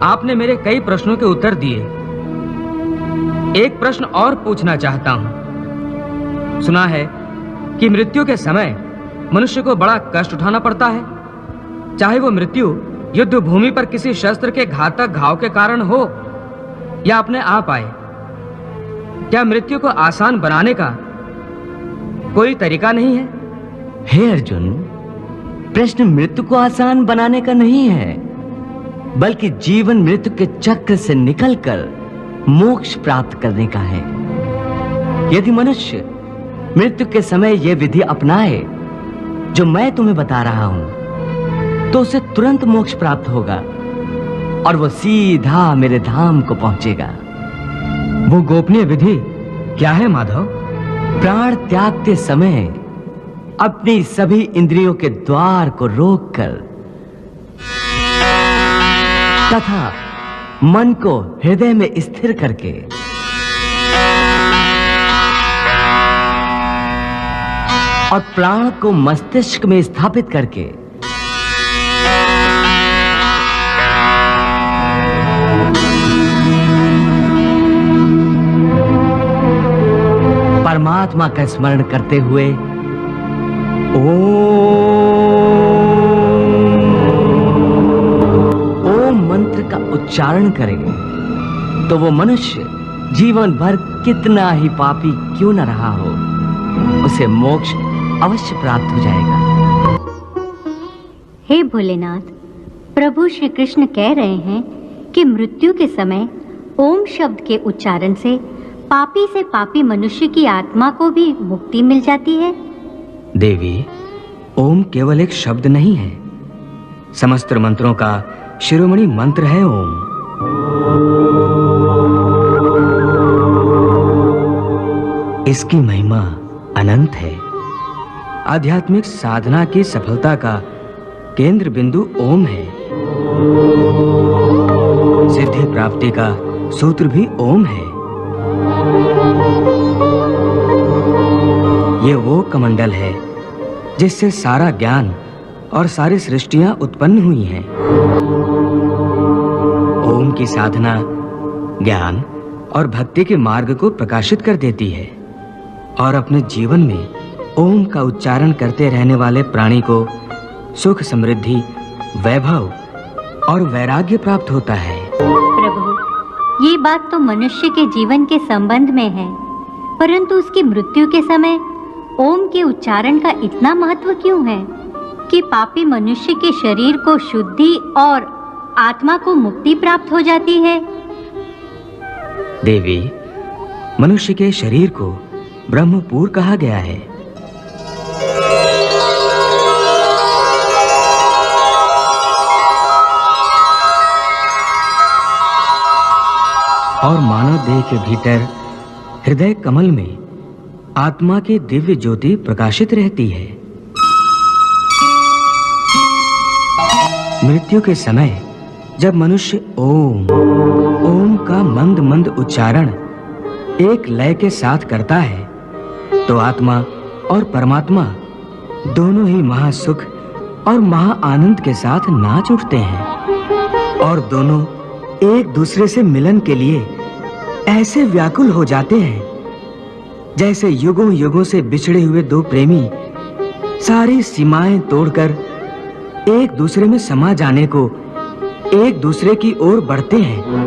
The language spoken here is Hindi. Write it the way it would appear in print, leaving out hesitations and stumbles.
आपने मेरे कई प्रश्नों के उत्तर दिए। एक प्रश्न और पूछना चाहता हूं। सुना है कि मृत्यु के समय मनुष्य को बड़ा कष्ट उठाना पड़ता है, चाहे वो मृत्यु युद्ध भूमि पर किसी शस्त्र के घातक घाव के कारण हो या अपने आप आए। क्या मृत्यु को आसान बनाने का कोई तरीका नहीं है? हे अर्जुन, प्रश्न मृत्यु को आसान बनाने का नहीं है, बल्कि जीवन मृत्यु के चक्र से निकलकर मोक्ष प्राप्त करने का है। यदि मनुष्य मृत्यु के समय यह विधि अपनाए जो मैं तुम्हें बता रहा हूं, तो उसे तुरंत मोक्ष प्राप्त होगा और वो सीधा मेरे धाम को पहुंचेगा। वो गोपनीय विधि क्या है माधव? प्राण त्यागते समय अपनी सभी इंद्रियों के द्वार को रोककर तथा मन को हृदय में स्थिर करके और प्राण को मस्तिष्क में स्थापित करके परमात्मा का स्मरण करते हुए ओम मंत्र का उच्चारण करें, तो वो मनुष्य जीवन भर कितना ही पापी क्यों न रहा हो, उसे मोक्ष अवश्य प्राप्त हो जाएगा। हे भोलेनाथ, प्रभु श्री कृष्ण कह रहे हैं कि मृत्यु के समय ओम शब्द के उच्चारण से पापी से पापी मनुष्य की आत्मा को भी मुक्ति मिल जाती है। देवी, ओम केवल एक शब्द नहीं है, समस्त मंत्रों का शिरोमणि मंत्र है ओम। इसकी महिमा अनंत है। आध्यात्मिक साधना की सफलता का केंद्र बिंदु ओम है। सिद्धि प्राप्ति का सूत्र भी ओम है। ये वो कमंडल है जिससे सारा ज्ञान और सारी सृष्टियां उत्पन्न हुई हैं। ओम की साधना ज्ञान और भक्ति के मार्ग को प्रकाशित कर देती है और अपने जीवन में ओम का उच्चारण करते रहने वाले प्राणी को सुख, समृद्धि, वैभव और वैराग्य प्राप्त होता है। प्रभु, ये बात तो मनुष्य के जीवन के संबंध में है, परंतु उसकी मृत्यु के समय ओम के उच्चारण का इतना महत्व क्यों है कि पापी मनुष्य के शरीर को शुद्धि और आत्मा को मुक्ति प्राप्त हो जाती है? देवी, मनुष्य के शरीर को ब्रह्मपुर कहा गया है। और मानव देह के भीतर हृदय कमल में आत्मा की दिव्य ज्योति प्रकाशित रहती है। मृत्यु के समय जब मनुष्य ओम का मंद मंद उच्चारण एक लय के साथ करता है, तो आत्मा और परमात्मा दोनों ही महासुख और महा आनंद के साथ नाच उठते हैं और दोनों एक दूसरे से मिलन के लिए ऐसे व्याकुल हो जाते हैं जैसे युगों युगों से बिछड़े हुए दो प्रेमी सारी सीमाएं तोड़कर एक दूसरे में समा जाने को एक दूसरे की ओर बढ़ते हैं।